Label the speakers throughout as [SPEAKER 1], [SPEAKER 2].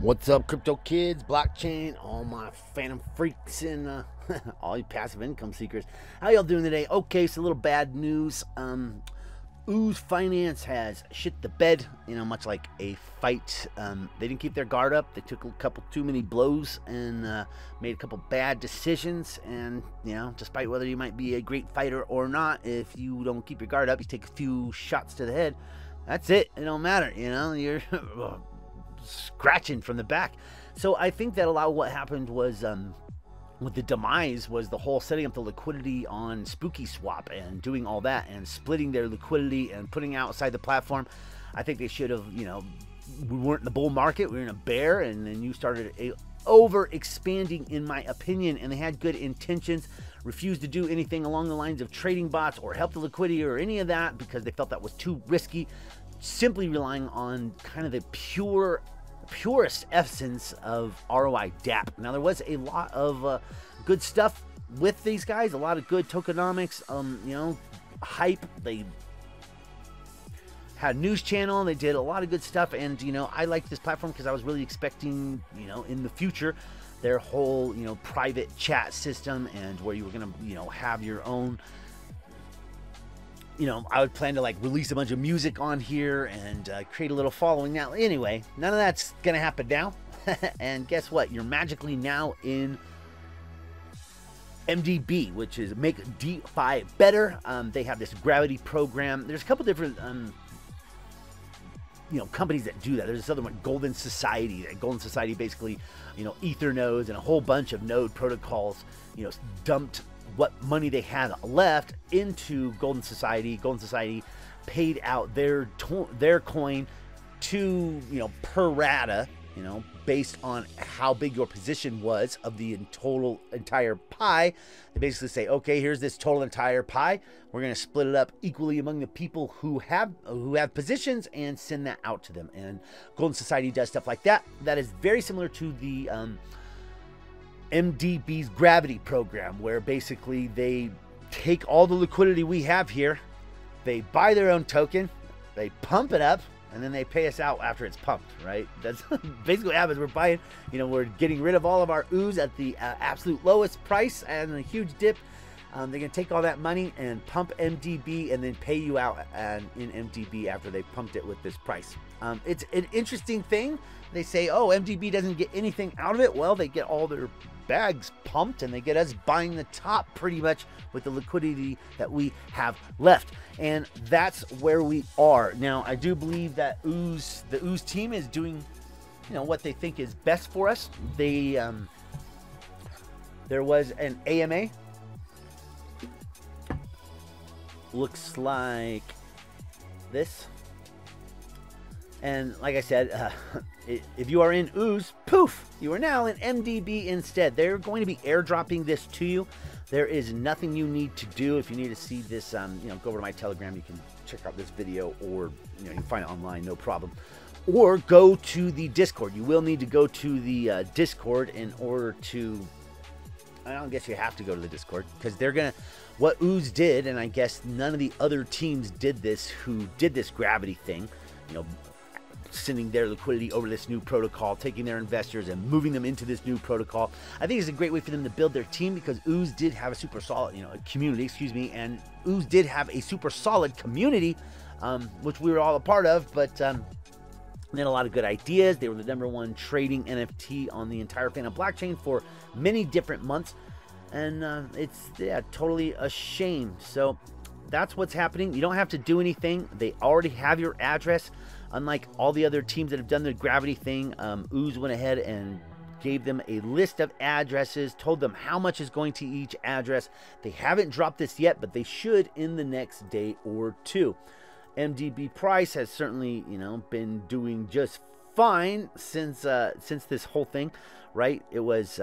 [SPEAKER 1] What's up, crypto kids, blockchain, all my phantom freaks, and all you passive income seekers? How y'all doing today? Okay, so a little bad news. Ooze Finance has shit the bed, much like a fight. They didn't keep their guard up. They took a couple too many blows and made a couple bad decisions. And, despite whether you might be a great fighter or not, if you don't keep your guard up, you take a few shots to the head. That's it. It don't matter, you're scratching from the back. So I think that a lot of what happened was with the demise was the whole setting up the liquidity on Spooky Swap and doing all that and splitting their liquidity and putting it outside the platform. I think they should have, we weren't in the bull market, we were in a bear, and then you started over expanding, in my opinion, and they had good intentions, refused to do anything along the lines of trading bots or help the liquidity or any of that because they felt that was too risky, simply relying on kind of the purest essence of ROI DApp. Now, there was a lot of good stuff with these guys, a lot of good tokenomics, hype. They had a news channel, they did a lot of good stuff, and I liked this platform because I was really expecting, in the future, their whole, private chat system, and where you were gonna, have your own, I would plan to release a bunch of music on here and create a little following. Now, anyway, none of that's going to happen now. And guess what? You're magically now in MDB, which is Make DeFi Better. They have this gravity program. There's a couple different, companies that do that. There's this other one, Golden Society. Golden Society basically, Ether nodes and a whole bunch of node protocols, dumped what money they had left into Golden Society. Golden Society paid out their coin to, per rata, based on how big your position was of the entire pie. They basically say, okay, here's this total entire pie. We're going to split it up equally among the people who have positions and send that out to them. And Golden Society does stuff like that. That is very similar to the MDB's gravity program, where basically they take all the liquidity we have here, they buy their own token, they pump it up, and then they pay us out after it's pumped, right? That's basically what happens. We're buying, we're getting rid of all of our Ooze at the absolute lowest price and a huge dip. They're going to take all that money and pump MDB and then pay you out in MDB after they pumped it with this price. It's an interesting thing. They say, oh, MDB doesn't get anything out of it. Well, they get all their bags pumped and they get us buying the top pretty much with the liquidity that we have left. And that's where we are. Now, I do believe that the Ooze team is doing, what they think is best for us. They, there was an AMA. Looks like this. And like I said, if you are in Ooze, poof, you are now in MDB instead. They're going to be airdropping this to you. There is nothing you need to do. If you need to see this, go over to my Telegram. You can check out this video, or you can find it online, no problem. Or go to the Discord. You will need to go to the Discord in order to. I don't guess you have to go to the Discord because they're gonna. What Ooze did, and I guess none of the other teams did this who did this gravity thing, sending their liquidity over this new protocol, taking their investors and moving them into this new protocol. I think it's a great way for them to build their team because Ooze did have a super solid, community, and Ooze did have a super solid community, which we were all a part of, but they had a lot of good ideas. They were the #1 trading NFT on the entire Phantom blockchain for many different months. And it's totally a shame. So that's what's happening. You don't have to do anything. They already have your address. Unlike all the other teams that have done the gravity thing, Ooze went ahead and gave them a list of addresses, told them how much is going to each address. They haven't dropped this yet, but they should in the next day or two. MDB price has certainly, been doing just fine since this whole thing, right? It was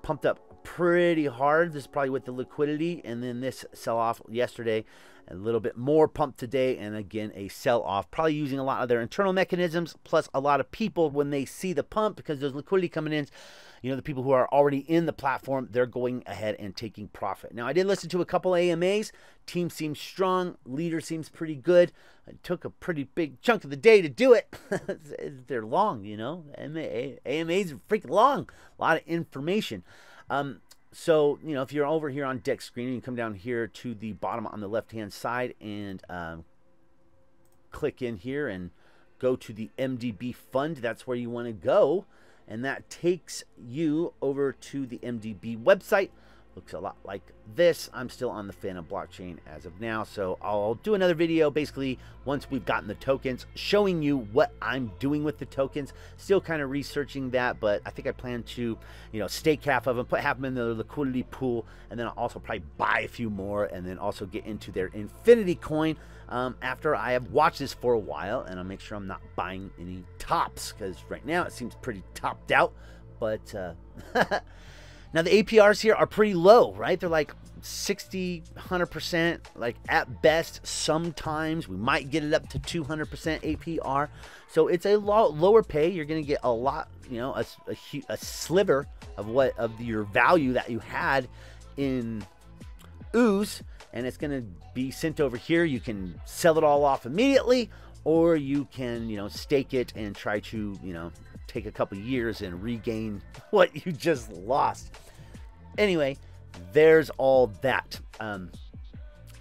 [SPEAKER 1] pumped up pretty hard. This is probably with the liquidity, and then this sell-off yesterday, a little bit more pump today, and again a sell-off, probably using a lot of their internal mechanisms, plus a lot of people when they see the pump, because there's liquidity coming in, you know, the people who are already in the platform, they're going ahead and taking profit. Now, I did listen to a couple AMAs. Team seems strong. Leader seems pretty good. It took a pretty big chunk of the day to do it. They're long, you know. AMAs are freaking long. A lot of information. So, you know, if you're over here on deck screen, you can come down here to the bottom on the left-hand side and click in here and go to the MDB fund. That's where you want to go. And that takes you over to the MDB website. Looks a lot like this. I'm still on the Phantom blockchain as of now, so I'll do another video basically once we've gotten the tokens, showing you what I'm doing with the tokens. Still kind of researching that, but I think I plan to, you know, stake half of them, put half of them in the liquidity pool, and then I'll also probably buy a few more, and then also get into their Infinity coin after I have watched this for a while, and I'll make sure I'm not buying any tops, because right now it seems pretty topped out. But now the APRs here are pretty low, right? They're like 60, 100%, like at best. Sometimes we might get it up to 200% APR. So it's a lower pay. You're going to get a lot, you know, a sliver of your value that you had in Ooze, and it's going to be sent over here. You can sell it all off immediately, or you can, you know, stake it and try to, you know, take a couple years and regain what you just lost. Anyway, there's all that.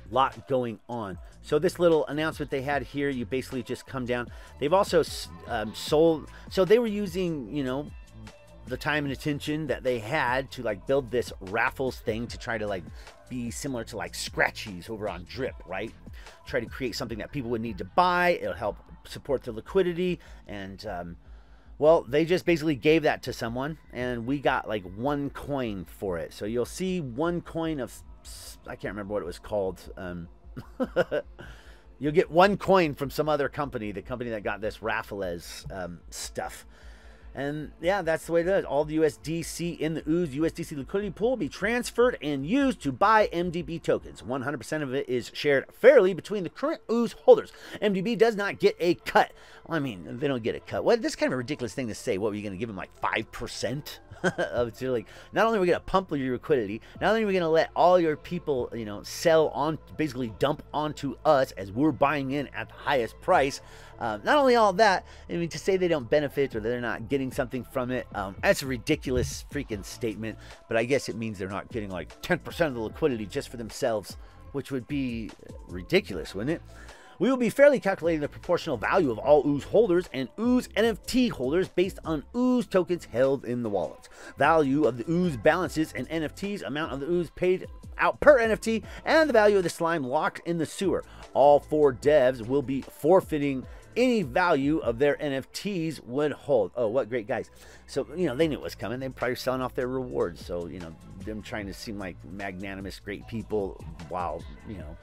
[SPEAKER 1] Lot going on. So this little announcement they had here, you basically just come down. They've also sold, so they were using, you know, the time and attention that they had to like build this raffles thing to try to like be similar to like scratchies over on Drip, right? Try to create something that people would need to buy. It'll help support the liquidity, and well, they just basically gave that to someone, and we got like 1 coin for it. So you'll see 1 coin of, I can't remember what it was called. You'll get 1 coin from some other company, the company that got this raffles stuff. And yeah, that's the way it is. All the USDC in the Ooze USDC liquidity pool will be transferred and used to buy MDB tokens. 100% of it is shared fairly between the current Ooze holders. MDB does not get a cut. Well, I mean, they don't get a cut. Well, this is kind of a ridiculous thing to say. What, were you going to give them like 5%? Of like, not only are we going to pump your liquidity, not only are we going to let all your people, you know, sell on, basically dump onto us as we're buying in at the highest price. Not only all that, I mean, to say they don't benefit or they're not getting something from it, that's a ridiculous freaking statement. But I guess it means they're not getting like 10% of the liquidity just for themselves, which would be ridiculous, wouldn't it? We will be fairly calculating the proportional value of all Ooze holders and Ooze NFT holders based on Ooze tokens held in the wallets. Value of the Ooze balances and NFTs, amount of the Ooze paid out per NFT, and the value of the slime locked in the sewer. All 4 devs will be forfeiting any value of their NFTs would hold. Oh, what great guys. So, you know, they knew it was coming. They're probably selling off their rewards. So, you know, them trying to seem like magnanimous, great people while, you know,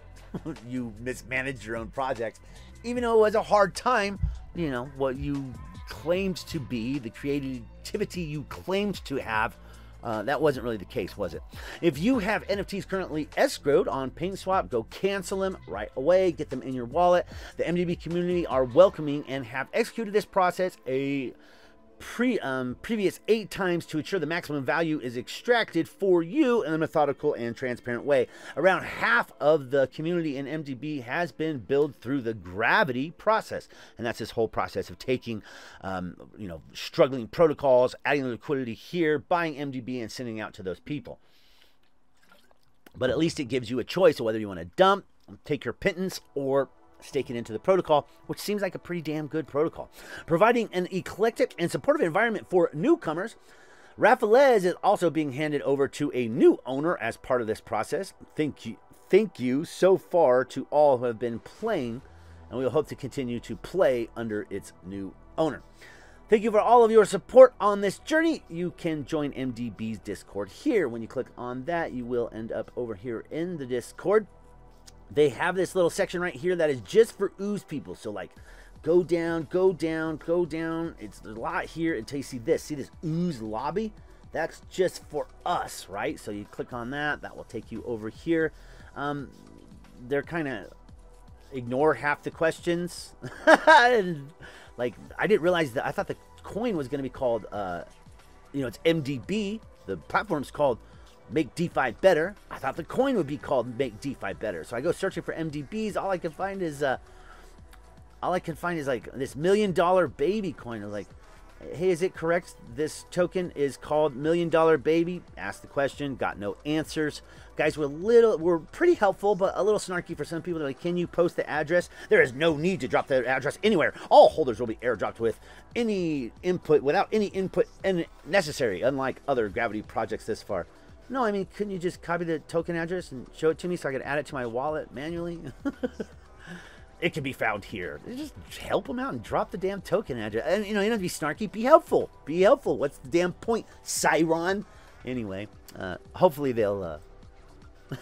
[SPEAKER 1] you mismanaged your own projects, even though it was a hard time. You know, what you claimed to be, the creativity you claimed to have, that wasn't really the case, was it? If you have NFTs currently escrowed on PaintSwap, go cancel them right away, get them in your wallet. The MDB community are welcoming and have executed this process previous 8 times to ensure the maximum value is extracted for you in a methodical and transparent way. Around half of the community in MDB has been built through the gravity process, and that's this whole process of taking you know, struggling protocols, adding the liquidity here, buying MDB and sending out to those people. But at least it gives you a choice of whether you want to dump, take your pittance, or stake it into the protocol, which seems like a pretty damn good protocol. Providing an eclectic and supportive environment for newcomers, Raffles is also being handed over to a new owner as part of this process. Thank you so far to all who have been playing, and we'll hope to continue to play under its new owner. Thank you for all of your support on this journey. You can join MDB's Discord here. When you click on that, you will end up over here in the Discord. They have this little section right here that is just for Ooze people. So like, go down, go down, go down. There's a lot here until you see this. See this Ooze lobby? That's just for us, right? So you click on that. That will take you over here. They're kind of ignore half the questions. Like, I didn't realize that. I thought the coin was going to be called, you know, it's MDB. The platform's called Make DeFi Better. I thought the coin would be called Make DeFi Better. So I go searching for MDBs. All I can find is like this $1 million baby coin. I was like, hey, is it correct? This token is called $1 million baby. Asked the question, got no answers. Guys were pretty helpful, but a little snarky for some people. They're like, can you post the address? There is no need to drop the address anywhere. All holders will be airdropped with any input, without any input necessary, unlike other Gravity projects this far. No, I mean, couldn't you just copy the token address and show it to me so I could add it to my wallet manually? It can be found here. Just help them out and drop the damn token address. And, you know, you don't have to be snarky. Be helpful. Be helpful. What's the damn point, Cyron? Anyway, hopefully they'll,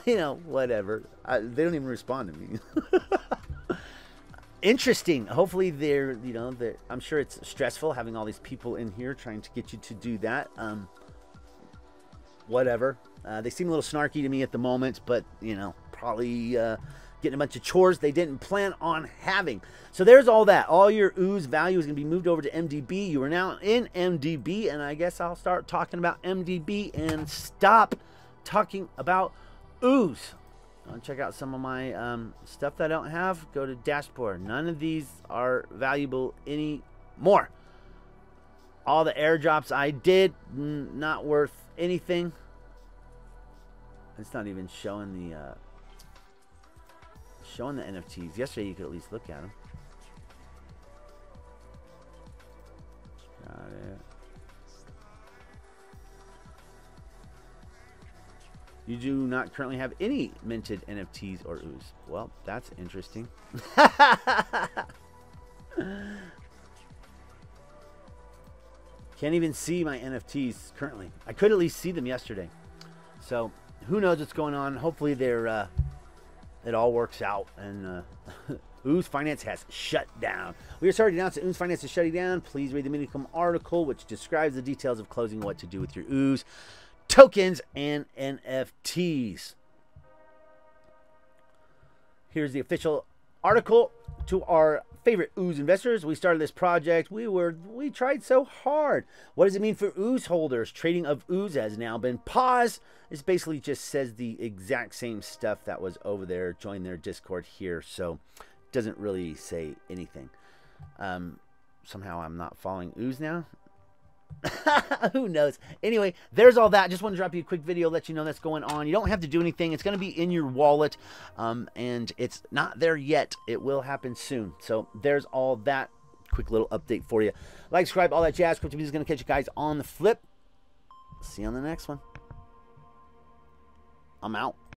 [SPEAKER 1] you know, whatever. They don't even respond to me. Interesting. Hopefully they're, you know, I'm sure it's stressful having all these people in here trying to get you to do that. Whatever. They seem a little snarky to me at the moment, but, you know, probably getting a bunch of chores they didn't plan on having. So there's all that. All your Ooze value is going to be moved over to MDB. You are now in MDB, and I guess I'll start talking about MDB and stop talking about Ooze. I'll check out some of my stuff that I don't have. Go to dashboard. None of these are valuable anymore. All the airdrops I did, not worth anything. It's not even showing the NFTs. Yesterday you could at least look at them. Got it. You do not currently have any minted NFTs or Ooze. Well, that's interesting. Can't even see my NFTs currently. I could at least see them yesterday. So who knows what's going on. Hopefully they're it all works out, and Ooze Finance has shut down. We are sorry to announce that Ooze Finance is shutting down. Please read the Medium article, which describes the details of closing and what to do with your Ooze tokens and NFTs. Here's the official article. To our favorite Ooze investors, we started this project. We tried so hard. What does it mean for Ooze holders? Trading of Ooze has now been paused. This basically just says the exact same stuff that was over there. Join their Discord here, so it doesn't really say anything. Somehow I'm not following Ooze now. Who knows? Anyway, there's all that. Just want to drop you a quick video, let you know that's going on. You don't have to do anything. It's going to be in your wallet, and it's not there yet. It will happen soon. So there's all that. Quick little update for you. Like, subscribe, all that jazz. Crypto Music is going to catch you guys on the flip. See you on the next one. I'm out.